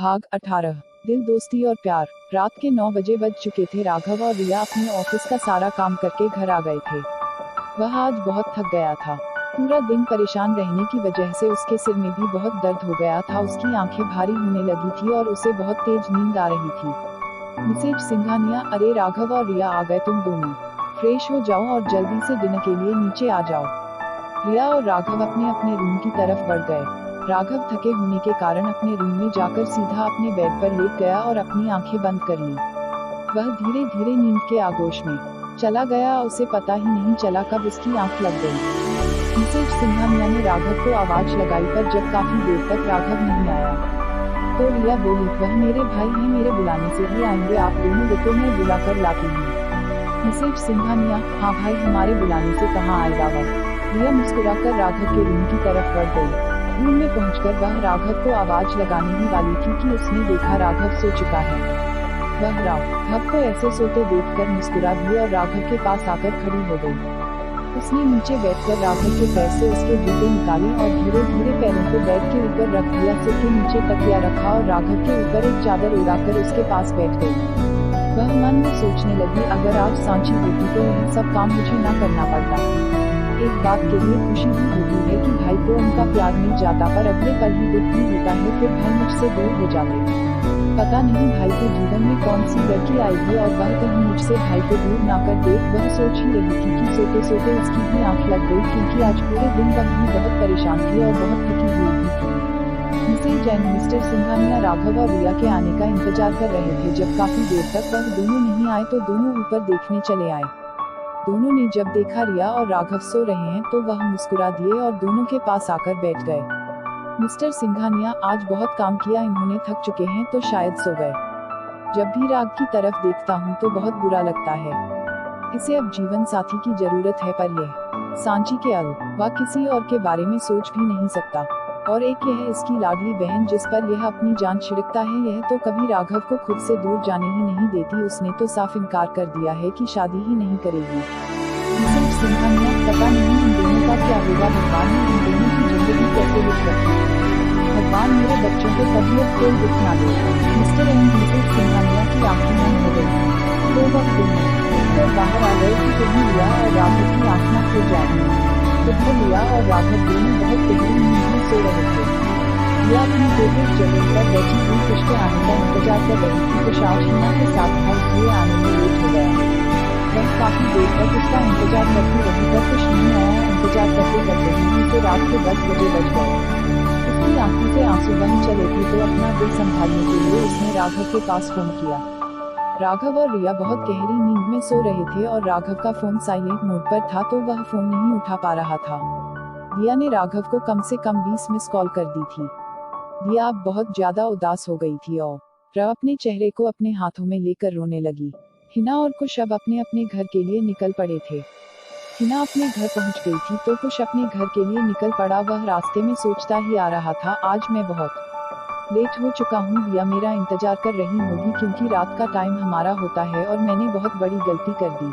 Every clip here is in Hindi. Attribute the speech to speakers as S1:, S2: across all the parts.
S1: भाग 18 दिल दोस्ती और प्यार। रात के 9 बजे बज चुके थे। राघव और रिया अपने ऑफिस का सारा काम करके घर आ गए थे। वह आज बहुत थक गया था। पूरा दिन परेशान रहने की वजह से उसके सिर में भी बहुत दर्द हो गया था। उसकी आंखें भारी होने लगी थी और उसे बहुत तेज नींद आ रही थी। मिसेज सिंघानिया, अरे राघव और रिया आ गए, तुम दोनों फ्रेश हो जाओ और जल्दी से डिनर के लिए नीचे आ जाओ। रिया और राघव अपने अपने रूम की तरफ बढ़ गए। राघव थके होने के कारण अपने रूम में जाकर सीधा अपने बेड पर लेट गया और अपनी आंखें बंद कर ली। वह धीरे धीरे नींद के आगोश में चला गया। उसे पता ही नहीं चला कब उसकी आंख लग गई। मिसेज सिंघानिया ने राघव को आवाज लगाई, पर जब काफी देर तक राघव नहीं आया तो रिया बोली, वह मेरे भाई हैं, मेरे बुलाने से ही आएंगे, आप दोनों रुको, मैं बुलाकर लाती हूँ। मिसेज सिंघानिया, हाँ भाई, हमारे बुलाने से कहाँ आएगा वह। रिया मुस्कुराकर राघव के रूम की तरफ बढ़ गई। रूम में पहुंचकर वह राघव को आवाज लगाने ही वाली थी कि उसने देखा राघव सो चुका है। वह राघव को ऐसे सोते देखकर मुस्कुरा दी और राघव के पास आकर खड़ी हो गई। उसने नीचे बैठकर राघव के पैर से उसके जूते निकाले और धीरे धीरे पैरों को बेड के ऊपर रख दिया। सिर के नीचे तकिया रखा और राघव के ऊपर एक चादर उड़ाकर उसके पास बैठ गई। वह मन में सोचने लगी, अगर आज सांची होती तो यह सब काम मुझे न करना पड़ता। एक बात के लिए खुशी भी होती है कि भाई को उनका प्यार मिल जाता, पर अगले पल ही दुख भी होता है, फिर भाई मुझसे दूर हो जाते। पता नहीं भाई के जीवन में कौन सी लड़की आएगी और वह कहीं मुझसे भाई को दूर ना कर दे। वह सोच ही रही थी कि सोते सोते उसकी भी आंख लग गई, क्योंकि आज पूरे दिन वह भी बहुत परेशान थी और बहुत थकी हुई थी। Mrs and Mr Singhania Raghav और रिया के आने का इंतजार कर रहे थे। जब काफी देर तक वह दोनों नहीं आए तो दोनों ऊपर देखने चले आए। दोनों ने जब देखा रिया और राघव सो रहे हैं तो वह मुस्कुरा दिए और दोनों के पास आकर बैठ गए। मिस्टर सिंघानिया, आज बहुत काम किया, इन्होंने थक चुके हैं तो शायद सो गए। जब भी राग की तरफ देखता हूँ तो बहुत बुरा लगता है। इसे अब जीवन साथी की जरूरत है, पर यह सांची के अलावा किसी और के बारे में सोच भी नहीं सकता। और एक यह इसकी लाडली बहन जिस पर यह अपनी जान छिड़कता है, यह तो कभी राघव को खुद से दूर जाने ही नहीं देती। उसने तो साफ इनकार कर दिया है कि शादी ही नहीं करेगी। मिसेज सिंघानिया, पता नहीं इन दोनों का क्या होगा। भगवान ने इन दोनों की जिंदगी कैसे लिख रखी। भगवान मेरे बच्चों को कभी अब कोई दुख ना दे। मिस्टर एंड मिसेज सिंघानिया की आंखें बंद हो गई। दो वक्त तो बाहर आ गए कि कहीं रिया और राघव की आंख न खुल जाएगी। उधर रिया और राघव दोनों बहुत गहरी नींद में सो रहे थे। रिया अपनी बेटे जमीन पर बैठी हुई कुछ के आने का इंतजार कर रही थी। कुछ आज हिना के साथ था, इसलिए आने में लेट हो गया। वह काफी देर तक उसका इंतजार करती रही, पर कुछ नहीं आया। इंतजार करते करते ही उसे रात के 10 बजे बज गए। उसकी आंखों से आंसू बह चले थे तो अपना दिल संभालने के लिए उसने राघव के पास फोन किया। राघव और रिया बहुत गहरी नींद में सो रहे थे और राघव का फोन साइलेंट मोड पर था तो वह फोन नहीं उठा पा रहा था। रिया ने राघव को कम से कम 20 मिस कॉल कर दी थी। रिया अब बहुत ज्यादा उदास हो गई थी और अपने चेहरे को अपने हाथों में लेकर रोने लगी। हिना और कुश अब अपने अपने घर के लिए निकल पड़े थे। हिना अपने घर पहुंच गई थी तो कुश अपने घर के लिए निकल पड़ा। वह रास्ते में सोचता ही आ रहा था, आज मैं बहुत लेट हो चुका हूँ। रिया मेरा इंतजार कर रही होगी क्योंकि रात का टाइम हमारा होता है और मैंने बहुत बड़ी गलती कर दी।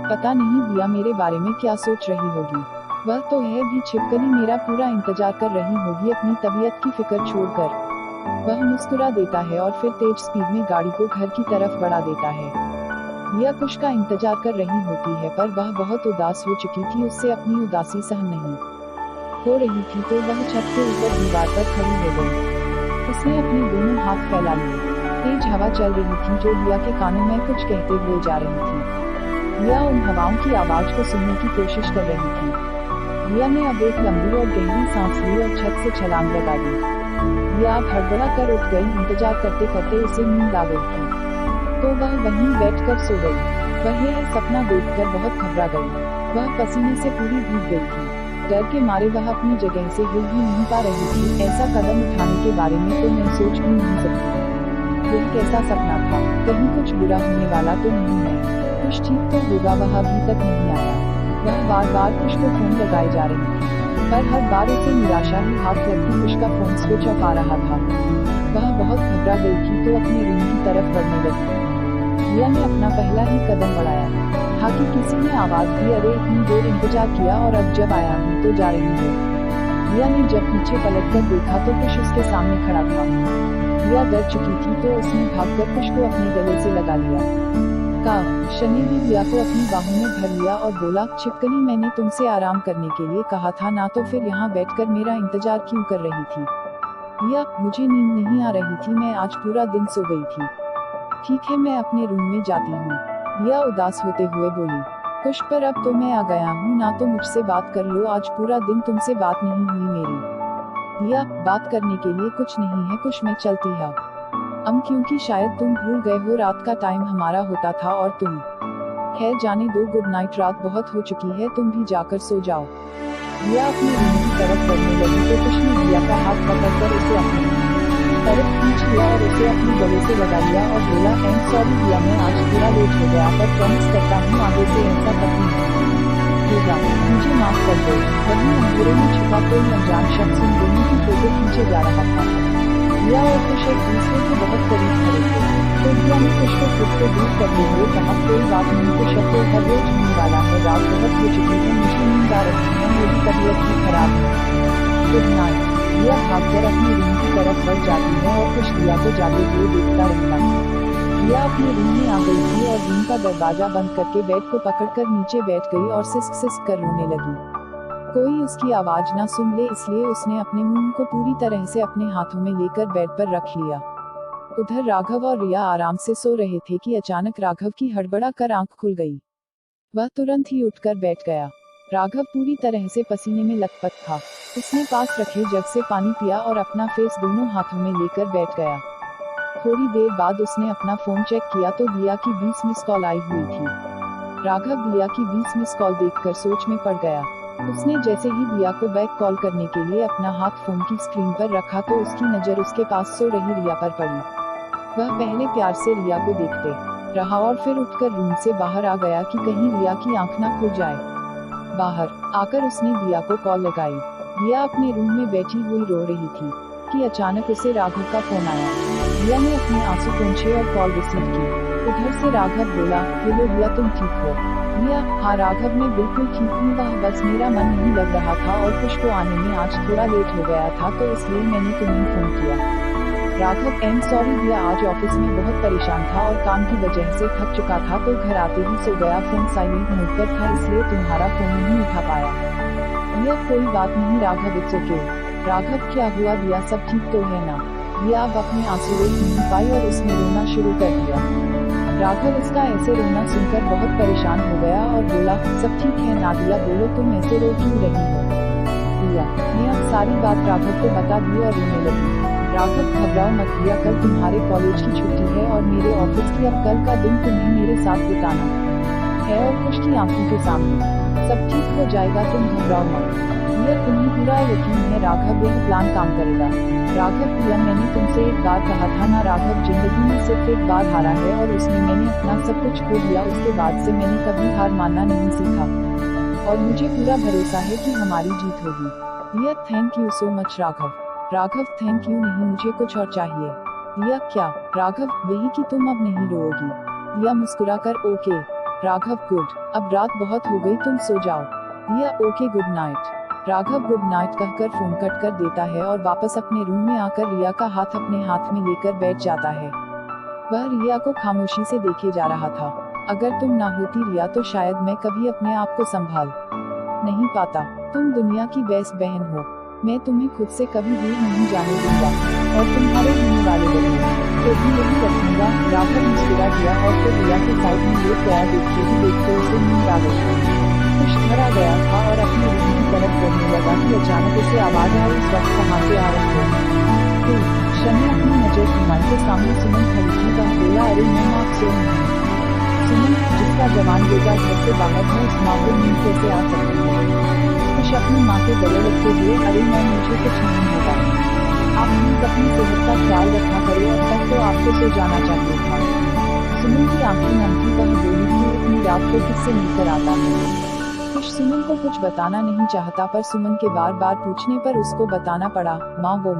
S1: पता नहीं रिया मेरे बारे में क्या सोच रही होगी। वह तो है भी छिपकली मेरा पूरा इंतजार कर रही होगी अपनी तबीयत की फिक्र छोड़कर। वह मुस्कुरा देता है और फिर तेज स्पीड में गाड़ी को घर की तरफ बढ़ा देता है। रिया कुश का इंतजार कर रही होती है, पर वह बहुत उदास हो चुकी थी। उससे अपनी उदासी सहन नहीं हो रही थी तो वह छत के ऊपर दीवार पर खड़ी हो गई। उसने अपने दोनों हाथ फैला लिए। तेज हवा चल रही थी जो रिया के कानों में कुछ कहते हुए जा रही थी। रिया उन हवाओं की आवाज को सुनने की कोशिश कर रही थी। रिया ने अब एक लंबी और गहरी सांस ली और छत से छलांग लगा दी। रिया हड़बड़ा कर उठ गई। इंतजार करते करते उसे नींद आ गई थी तो वह वहीं बैठकर सो गई। वह यह सपना देखकर बहुत घबरा गई। वह पसीने से पूरी भीग गई थी। डर के मारे वह अपनी जगह से हिल भी नहीं पा रही थी। ऐसा कदम उठाने के बारे में तो मैं सोच भी नहीं सकती। यह कैसा सपना था? कहीं कुछ बुरा होने वाला तो नहीं है? कुछ ठीक तो होगा। वह अभी तक नहीं आया। वह बार बार कुछ को फोन लगाए जा रही थी, पर हर बार उसे निराशा ही हाथ लगती। कुछ का फोन स्विच ऑफ आ रहा था। वह बहुत घबरा गई थी तो अपने रूम की तरफ बढ़ने लगी। रिया ने अपना पहला ही कदम बढ़ाया था कि किसी ने आवाज दी, अरे इतनी देर इंतजार किया और अब जब आया हूँ तो जा रही हूँ। रिया ने जब पीछे पलटकर देखा तो कुछ उसके सामने खड़ा था। रिया डर चुकी थी तो उसने भागकर कुश को अपने गले से लगा लिया। शनि भी रिया को अपनी बाहों में भर लिया और बोला, छिपकली मैंने तुमसे आराम करने के लिए कहा था ना, तो फिर यहाँ बैठकर मेरा इंतजार क्यों कर रही थी? रिया, मुझे नींद नहीं आ रही थी, मैं आज पूरा दिन सो गई थी। ठीक है, मैं अपने रूम में जाती हूँ, रिया उदास होते हुए बोली। कुश, पर अब तो मैं आ गया हूँ ना, तो मुझसे बात कर लो, आज पूरा दिन तुमसे बात नहीं हुई मेरी। रिया, बात करने के लिए कुछ नहीं है कुश, मैं चलती है क्योंकि शायद तुम भूल गए हो रात का टाइम हमारा होता था और तुम। खैर जाने दो, गुड नाइट, रात बहुत हो चुकी है, तुम भी जाकर सो जाओ। रिया अपने रूम की तरफ बढ़ने लगी तो कुश ने रिया का हाथ पकड़कर उसे अपनी तरफ खींच लिया और उसे अपने गले से लगा लिया और बोला, एम सॉरी रिया, मैं आज थोड़ा लेट हो गया, पर प्रॉमिस करता हूँ आगे से ऐसा कभी नहीं होगा, मुझे माफ कर दो। वहीं अंधेरे में छुपा कोई अनजान शख्स उन दोनों की फोटो खींचे जा रहा था। रिया और कुश एक दूसरे के बहुत करीब खड़े थे, तो रिया ने कुश को खुद से दूर करते हुए कहा, कोई बात नहीं कुश, अब तो हर रोज होने वाला है, रात बहुत हो चुकी है, मुझे नींद आ रही है, मेरी तबीयत भी खराब है, गुड नाइट। रिया भागकर अपने रूम की तरफ बढ़ जाती है और कुश रिया को जाते हुए देखता रहता है। रिया अपने रूम में आ गई थी और रूम का दरवाजा बंद करके बेड को पकड़कर नीचे बैठ गई और सिसक सिसक कर रोने लगी। कोई उसकी आवाज ना सुन ले इसलिए उसने अपने मुंह को पूरी तरह से अपने हाथों में लेकर बेड पर रख लिया। उधर राघव और रिया आराम से सो रहे थे कि अचानक राघव की हड़बड़ा कर आंख खुल गई। वह तुरंत ही उठकर बैठ गया। राघव पूरी तरह से पसीने में लथपथ था। उसने पास रखे जग से पानी पिया और अपना फेस दोनों हाथों में लेकर बैठ गया। थोड़ी देर बाद उसने अपना फोन चेक किया तो दिया की 20 मिस कॉल आई हुई थी। राघव दिया की 20 मिस कॉल देखकर सोच में पड़ गया। उसने जैसे ही दिया को बैक कॉल करने के लिए अपना हाथ फोन की स्क्रीन पर रखा तो उसकी नजर उसके पास सो रही रिया पर पड़ी। वह पहले प्यार से रिया को देखते रहा और फिर उठकर रूम से बाहर आ गया कि कहीं रिया की आंख ना खुल जाए। बाहर आकर उसने दिया को कॉल लगाई। रिया अपने रूम में बैठी हुई रो रही थी कि अचानक उसे राघव का फोन आया। रिया ने अपने आंसू पोंछे और कॉल रिसीव की। उधर से राघव बोला, हेलो रिया, तुम ठीक हो? रिया, हाँ राघव, मैं बिल्कुल ठीक हूँ, वह बस मेरा मन नहीं लग रहा था और कुश को आने में आज थोड़ा लेट हो गया था तो इसलिए मैंने तुम्हें फोन किया। राघव, एम सॉरी रिया, आज ऑफिस में बहुत परेशान था और काम की वजह से थक चुका था तो घर आते ही सो गया, फोन साइलेंट मोड पर था इसलिए तुम्हारा फोन नहीं उठा पाया। रिया, कोई बात नहीं राघव, इट्स ओके। राघव, क्या हुआ रिया, सब ठीक तो है ना? रिया अब अपने आंसू रोक नहीं पाई और उसने रोना शुरू कर दिया। राघव उसका ऐसे रोना सुनकर बहुत परेशान हो गया और बोला, सब ठीक है ना रिया, बोलो तुम ऐसे रो क्यों रही हो? रिया ने अब सारी बात राघव को बता दी और रोने लगी। राघव, घबराओ मत रिया, कल तुम्हारे कॉलेज की छुट्टी है और मेरे ऑफिस की, अब कल का दिन तुम्हें मेरे साथ बिताना है और कुश की आंखों के सामने सब ठीक हो जाएगा, तुम घबराओ मत। रिया, तुम्हें पूरा यकीन है राघव यह प्लान काम करेगा? राघव, रिया, मैंने तुमसे एक बार कहा था ना राघव, जिंदगी में सिर्फ एक बार हारा है और उसमें मैंने अपना सब कुछ खो दिया, उसके बाद से मैंने कभी हार मानना नहीं सीखा और मुझे पूरा भरोसा है कि हमारी जीत होगी। Riya, thank you so much Raghav. Raghav, thank you नहीं, मुझे कुछ और चाहिए। रिया, क्या? राघव, यही कि तुम अब नहीं रोओगी। रिया मुस्कुराकर, ओके। राघव, गुड, अब रात बहुत हो गई, तुम सो जाओ। Riya, okay, good night. Raghav good night कहकर फोन कट कर देता है और वापस अपने रूम में आकर रिया का हाथ अपने हाथ में लेकर बैठ जाता है। वह रिया को खामोशी से देखे जा रहा था। अगर तुम ना होती रिया तो शायद मैं कभी अपने आप को संभाल नहीं पाता। तुम दुनिया की बेस्ट बहन हो, मैं तुम्हें खुद से कभी दूर नहीं जाने दूंगा और तुम्हारे होने वाले बच्चे तो भी यही रखूंगा। राघव मुस्कुरा दिया और फिर रिया के साइड में लेट गया। देखते ही देखते उसे नींद आ गई। कुश घर आ गया था और अपने रूम की तरफ बढ़ने लगा कि अचानक उसे आवाज आई, इस वक्त कहाँ से आ रहे हो? शनि अपनी नजर घुमाई के सामने सुमन खड़ी थी। वह बोला, अरे मैं आप सो नहीं। सुमन, जिसका जवान बेटा घर से बाहर है उस माँ को नींद कैसे आ सकती है? कुश अपनी माँ के गले लगते हुए, अरे मैं, मुझे कुछ नहीं होगा, आप प्लीज अपनी सेहत का ख्याल रखा करो, अब तक तो आपको सो जाना चाहिए था। सुमन की आंखें नम थी। वह बोली कि इतनी रात को किससे मिलकर आता है? कुश सुमन को कुछ बताना नहीं चाहता पर सुमन के बार बार पूछने पर उसको बताना पड़ा। माँ, वो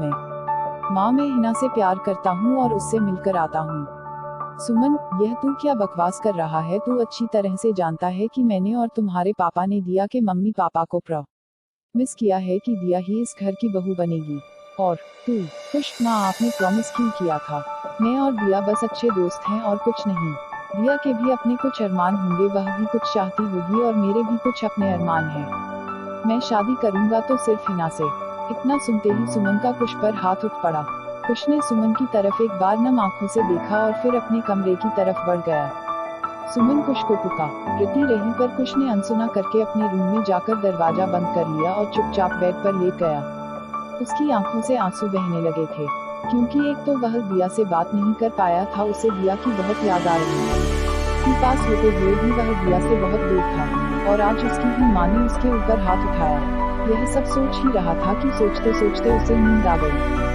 S1: मैं हिना से प्यार करता हूँ और उससे मिलकर आता हूँ। सुमन, यह तू क्या बकवास कर रहा है? तू अच्छी तरह से जानता है कि मैंने और तुम्हारे पापा ने दिया के मम्मी पापा को प्रॉमिस किया है कि दिया ही इस घर की बहू बनेगी। और तू? खुश माँ, आपने प्रॉमिस क्यों किया था? मैं और दिया बस अच्छे दोस्त हैं और कुछ नहीं। दिया के भी अपने कुछ अरमान होंगे, वह भी कुछ चाहती होगी और मेरे भी कुछ अपने अरमान हैं। मैं शादी करूंगा तो सिर्फ हिना से। इतना सुनते ही सुमन का कुश पर हाथ उठ पड़ा। कुश ने सुमन की तरफ एक बार नम आंखों से देखा और फिर अपने कमरे की तरफ बढ़ गया। सुमन कुश को पुकारती रही पर कुश ने अनसुना करके अपने रूम में जाकर दरवाजा बंद कर लिया और चुपचाप बेड पर लेट गया। उसकी आंखों से आंसू बहने लगे थे, क्योंकि एक तो वह दिया से बात नहीं कर पाया था, उसे दिया की बहुत याद आ रही थी। पास होते हुए भी वह दिया से बहुत दूर था और आज उसकी ही माँ ने उसके ऊपर हाथ उठाया। यह सब सोच ही रहा था कि सोचते सोचते उसे नींद आ गई।